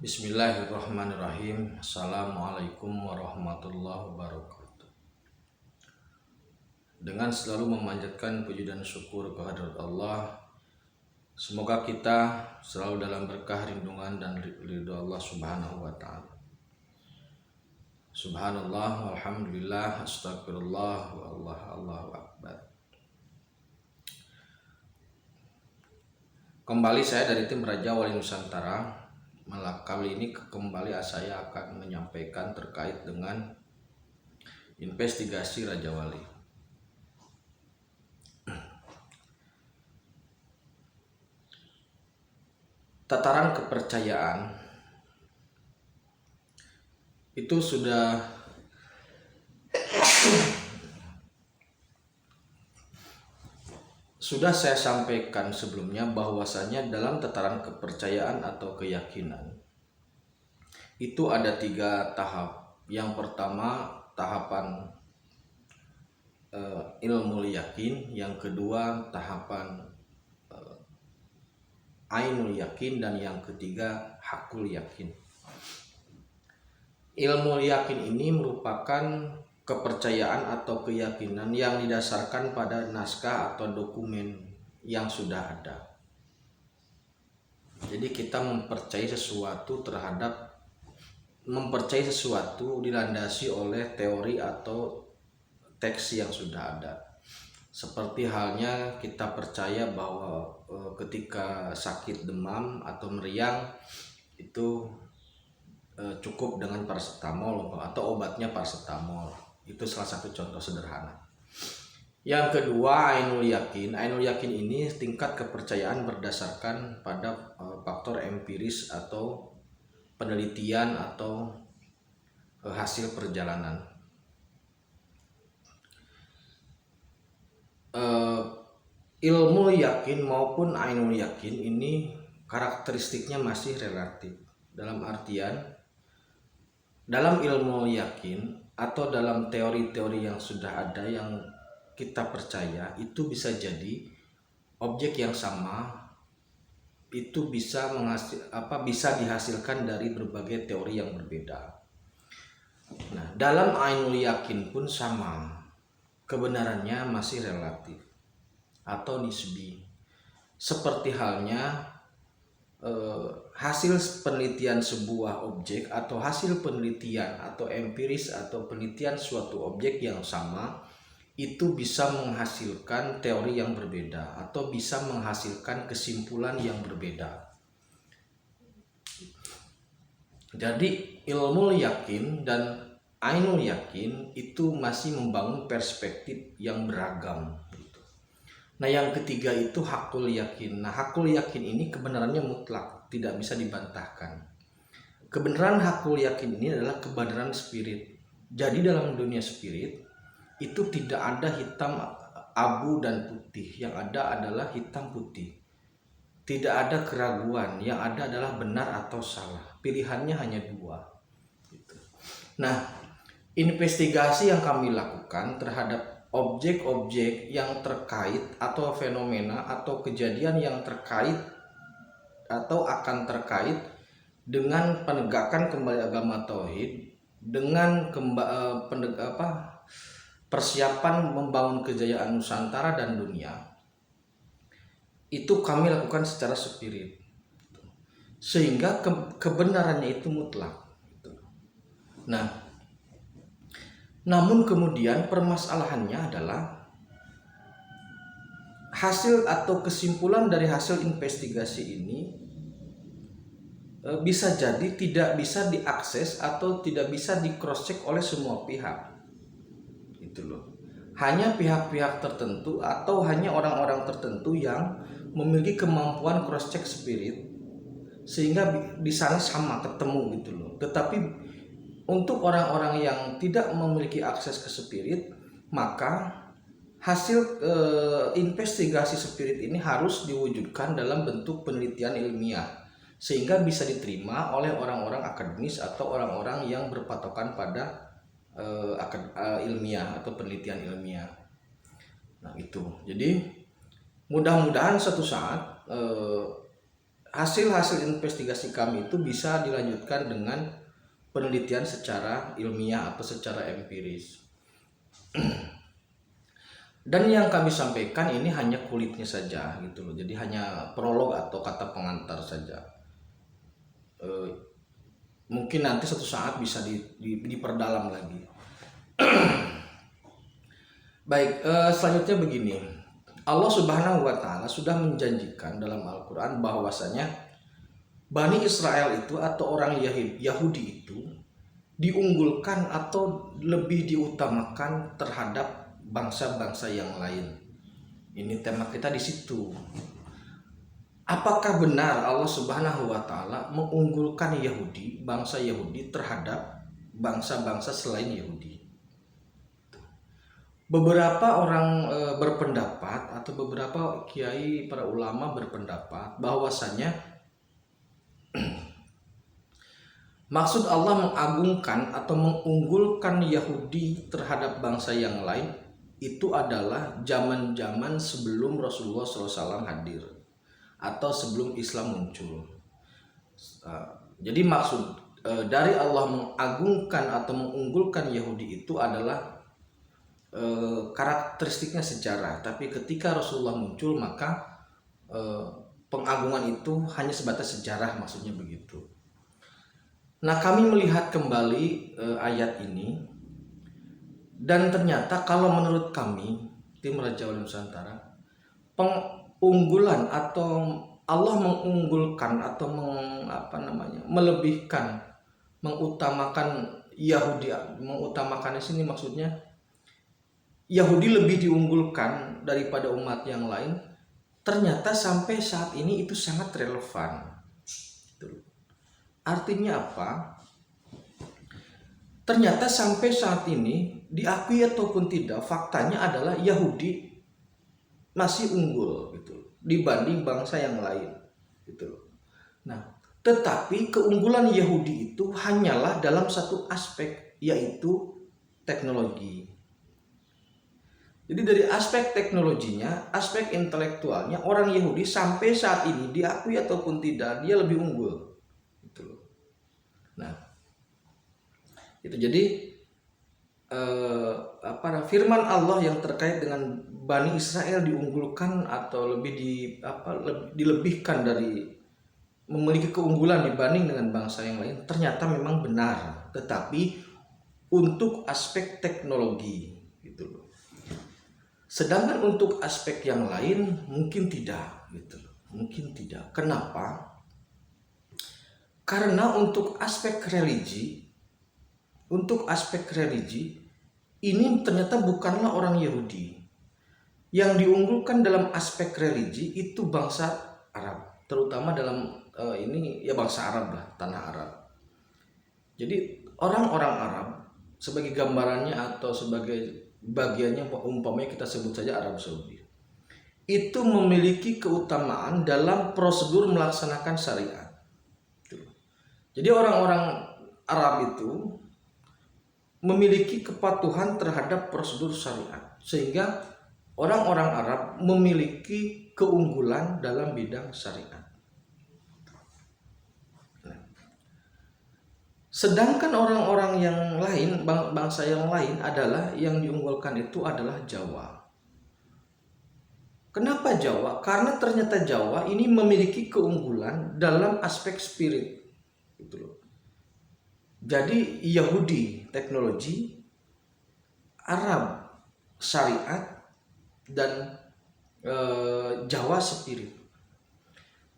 Bismillahirrahmanirrahim. Assalamualaikum warahmatullahi wabarakatuh. Dengan selalu memanjatkan puji dan syukur kehadirat Allah, semoga kita selalu dalam berkah lindungan dan ridho Allah Subhanahu wa taala. Subhanallah walhamdulillah astagfirullah wa Allahu akbar. Kembali saya dari tim Raja Wali Nusantara. Kali ini kembali saya akan menyampaikan terkait dengan investigasi Raja Wali. Tataran kepercayaan itu sudah saya sampaikan sebelumnya, bahwasanya dalam tataran kepercayaan atau keyakinan itu ada 3 tahap. Yang pertama tahapan ilmu yakin, yang kedua tahapan ainul yakin, dan yang ketiga hakul yakin. Ilmu yakin ini merupakan kepercayaan atau keyakinan yang didasarkan pada naskah atau dokumen yang sudah ada. Jadi kita mempercayai sesuatu dilandasi oleh teori atau teks yang sudah ada. Seperti halnya kita percaya bahwa ketika sakit demam atau meriang itu cukup dengan paracetamol atau obatnya paracetamol. Itu salah satu contoh sederhana. Yang kedua ainul yakin. Ainul yakin ini tingkat kepercayaan berdasarkan pada faktor empiris atau penelitian atau hasil perjalanan. Ilmu yakin maupun ainul yakin ini karakteristiknya masih relatif. Dalam artian, dalam ilmu yakin atau dalam teori-teori yang sudah ada yang kita percaya, itu bisa jadi objek yang sama itu bisa dihasilkan dari berbagai teori yang berbeda. Nah, dalam ainul yakin pun sama, kebenarannya masih relatif atau nisbi. Seperti halnya hasil penelitian sebuah objek atau hasil penelitian atau empiris atau penelitian suatu objek yang sama itu bisa menghasilkan teori yang berbeda atau bisa menghasilkan kesimpulan yang berbeda. Jadi ilmu yakin dan ainul yakin itu masih membangun perspektif yang beragam. Nah, yang ketiga itu hakul yakin. Nah, hakul yakin ini kebenarannya mutlak, tidak bisa dibantahkan. Kebenaran hakul yakin ini adalah kebenaran spirit. Jadi dalam dunia spirit itu tidak ada hitam, abu, dan putih. Yang ada adalah hitam putih. Tidak ada keraguan, yang ada adalah benar atau salah. Pilihannya hanya 2. Nah, investigasi yang kami lakukan terhadap objek-objek yang terkait atau fenomena atau kejadian yang terkait atau akan terkait dengan penegakan kembali agama tauhid, dengan persiapan membangun kejayaan Nusantara dan dunia, itu kami lakukan secara spirit, sehingga kebenarannya itu mutlak. Nah, namun kemudian permasalahannya adalah hasil atau kesimpulan dari hasil investigasi ini bisa jadi tidak bisa diakses atau tidak bisa di cross check oleh semua pihak. Itu loh. Hanya pihak-pihak tertentu atau hanya orang-orang tertentu yang memiliki kemampuan cross check spirit sehingga di sana sama ketemu gitu loh. Tetapi untuk orang-orang yang tidak memiliki akses ke spirit, maka hasil investigasi spirit ini harus diwujudkan dalam bentuk penelitian ilmiah sehingga bisa diterima oleh orang-orang akademis atau orang-orang yang berpatokan pada ilmiah atau penelitian ilmiah. Nah, itu. Jadi mudah-mudahan suatu saat hasil-hasil investigasi kami itu bisa dilanjutkan dengan penelitian secara ilmiah atau secara empiris. Dan yang kami sampaikan ini hanya kulitnya saja gitu loh. Jadi hanya prolog atau kata pengantar saja. Mungkin nanti suatu saat bisa diperdalam lagi. Baik, selanjutnya begini. Allah Subhanahu wa taala sudah menjanjikan dalam Al-Qur'an bahwasanya Bani Israel itu atau orang Yahudi itu diunggulkan atau lebih diutamakan terhadap bangsa-bangsa yang lain. Ini tema kita di situ. Apakah benar Allah Subhanahu wa taala mengunggulkan Yahudi, bangsa Yahudi terhadap bangsa-bangsa selain Yahudi? Beberapa orang berpendapat atau beberapa kiai para ulama berpendapat bahwasanya maksud Allah mengagungkan atau mengunggulkan Yahudi terhadap bangsa yang lain itu adalah zaman-zaman sebelum Rasulullah SAW hadir atau sebelum Islam muncul. Jadi maksud dari Allah mengagungkan atau mengunggulkan Yahudi itu adalah karakteristiknya sejarah. Tapi ketika Rasulullah muncul maka pengagungan itu hanya sebatas sejarah, maksudnya begitu. Nah, kami melihat kembali ayat ini. Dan ternyata kalau menurut kami tim Raja Wali Nusantara, pengunggulan atau Allah mengunggulkan atau melebihkan, mengutamakan Yahudi, mengutamakan di sini maksudnya Yahudi lebih diunggulkan daripada umat yang lain. Ternyata sampai saat ini itu sangat relevan. Artinya apa? Ternyata sampai saat ini diakui ataupun tidak, faktanya adalah Yahudi masih unggul gitu dibanding bangsa yang lain gitu. Nah, tetapi keunggulan Yahudi itu hanyalah dalam satu aspek, yaitu teknologi. Jadi dari aspek teknologinya, aspek intelektualnya, orang Yahudi sampai saat ini diakui ataupun tidak, dia lebih unggul gitu. Nah, itu jadi firman Allah yang terkait dengan Bani Israel diunggulkan atau dilebihkan dari memiliki keunggulan dibanding dengan bangsa yang lain, ternyata memang benar, tetapi untuk aspek teknologi gitu loh. Sedangkan untuk aspek yang lain mungkin tidak gitu loh. Mungkin tidak. Kenapa? Karena untuk aspek religi ini ternyata bukanlah orang Yahudi. Yang diunggulkan dalam aspek religi itu bangsa Arab, terutama dalam ini ya bangsa Arab lah, tanah Arab. Jadi orang-orang Arab sebagai gambarannya atau sebagai bagiannya umpamanya kita sebut saja Arab Saudi, itu memiliki keutamaan dalam prosedur melaksanakan syariat. Jadi orang-orang Arab itu memiliki kepatuhan terhadap prosedur syariat, sehingga orang-orang Arab memiliki keunggulan dalam bidang syariat. Sedangkan orang-orang yang lain, bangsa yang lain adalah yang diunggulkan itu adalah Jawa. Kenapa Jawa? Karena ternyata Jawa ini memiliki keunggulan dalam aspek spirit. Gitu loh. Jadi Yahudi teknologi, Arab syariat, dan Jawa spirit.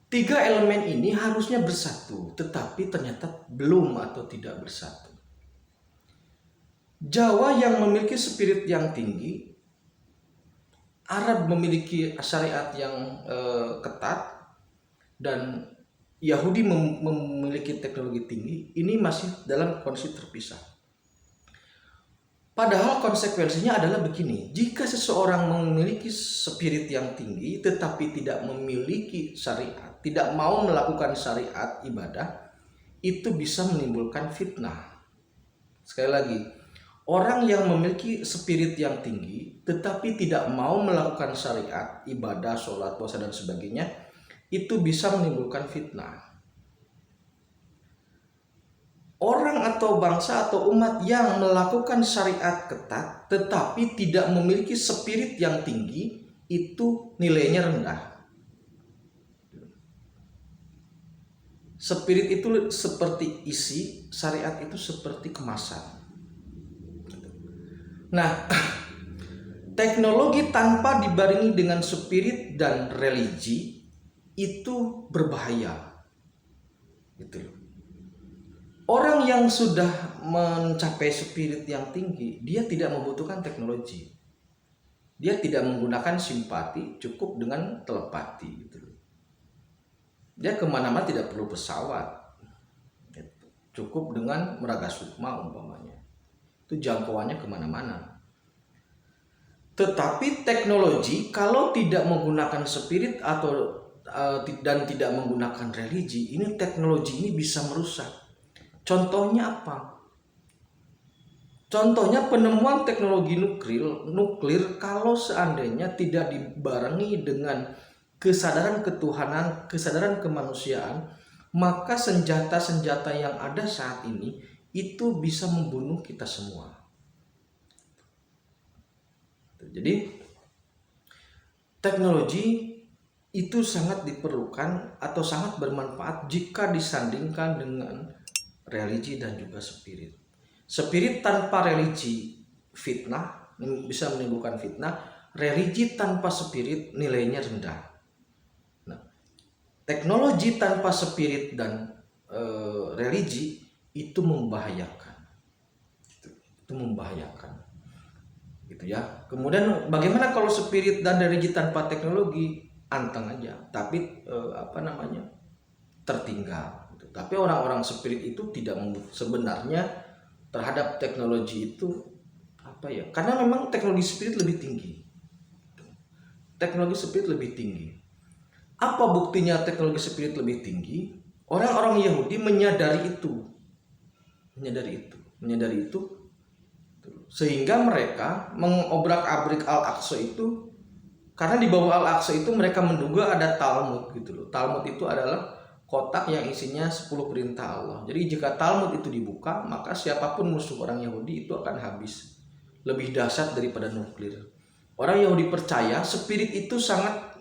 3 elemen ini harusnya bersatu, tetapi ternyata belum atau tidak bersatu. Jawa yang memiliki spirit yang tinggi, Arab memiliki syariat yang ketat, dan Yahudi memiliki teknologi tinggi. Ini masih dalam kondisi terpisah. Padahal konsekuensinya adalah begini, jika seseorang memiliki spirit yang tinggi tetapi tidak memiliki syariat, tidak mau melakukan syariat ibadah, itu bisa menimbulkan fitnah. Sekali lagi, orang yang memiliki spirit yang tinggi tetapi tidak mau melakukan syariat, ibadah, sholat, puasa dan sebagainya, itu bisa menimbulkan fitnah. Orang atau bangsa atau umat yang melakukan syariat ketat tetapi tidak memiliki spirit yang tinggi, itu nilainya rendah. Spirit itu seperti isi, syariat itu seperti kemasan. Nah, teknologi tanpa dibarengi dengan spirit dan religi itu berbahaya. Gitu loh. Orang yang sudah mencapai spirit yang tinggi, dia tidak membutuhkan teknologi. Dia tidak menggunakan simpati, cukup dengan telepati. Gitu. Dia kemana-mana tidak perlu pesawat. Gitu. Cukup dengan meraga sukma umpamanya. Itu jangkauannya kemana-mana. Tetapi teknologi kalau tidak menggunakan spirit atau dan tidak menggunakan religi, ini teknologi ini bisa merusak. Contohnya apa? Contohnya penemuan teknologi nuklir kalau seandainya tidak dibarengi dengan kesadaran ketuhanan, kesadaran kemanusiaan, maka senjata-senjata yang ada saat ini itu bisa membunuh kita semua. Jadi teknologi itu sangat diperlukan atau sangat bermanfaat jika disandingkan dengan religi dan juga spirit. Spirit tanpa religi fitnah, bisa menimbulkan fitnah. Religi tanpa spirit nilainya rendah. Nah, teknologi tanpa spirit dan religi itu membahayakan. Itu membahayakan. Gitu ya. Kemudian bagaimana kalau spirit dan religi tanpa teknologi? Anteng aja. Tapi tertinggal. Tapi orang-orang spirit itu tidak sebenarnya terhadap teknologi itu karena memang teknologi spirit lebih tinggi. Teknologi spirit lebih tinggi. Apa buktinya teknologi spirit lebih tinggi? Orang-orang Yahudi menyadari itu. Sehingga mereka mengobrak-abrik Al-Aqsa itu karena di bawah Al-Aqsa itu mereka menduga ada Talmud gitu loh. Talmud itu adalah kotak yang isinya 10 perintah Allah. Jadi jika Talmud itu dibuka, maka siapapun musuh orang Yahudi itu akan habis. Lebih dahsyat daripada nuklir. Orang Yahudi percaya spirit itu sangat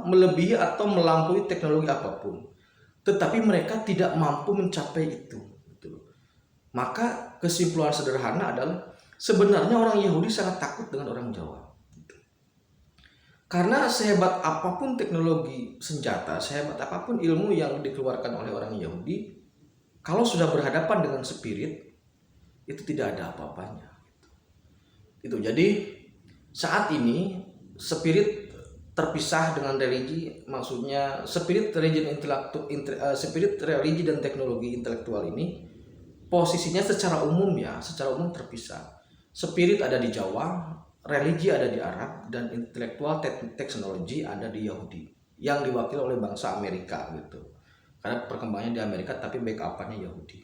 melebihi atau melampaui teknologi apapun. Tetapi mereka tidak mampu mencapai itu. Maka kesimpulan sederhana adalah sebenarnya orang Yahudi sangat takut dengan orang Jawa. Karena sehebat apapun teknologi senjata, sehebat apapun ilmu yang dikeluarkan oleh orang Yahudi, kalau sudah berhadapan dengan spirit, itu tidak ada apa-apanya. Itu jadi saat ini spirit terpisah dengan religi, maksudnya spirit religi dan teknologi intelektual ini posisinya secara umum terpisah. Spirit ada di Jawa, religi ada di Arab, dan intelektual teknologi ada di Yahudi yang diwakili oleh bangsa Amerika gitu. Karena perkembangannya di Amerika tapi backup-nya Yahudi.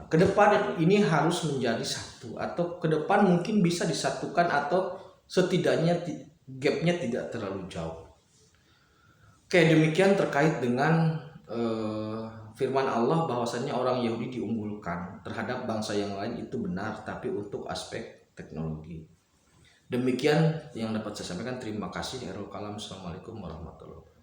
Nah, ke depan ini harus menjadi satu atau ke depan mungkin bisa disatukan atau setidaknya gapnya tidak terlalu jauh. Oke, demikian terkait dengan firman Allah bahwasannya orang Yahudi diunggulkan terhadap bangsa yang lain itu benar, tapi untuk aspek teknologi. Demikian yang dapat saya sampaikan. Terima kasih. Assalamualaikum warahmatullahi wabarakatuh.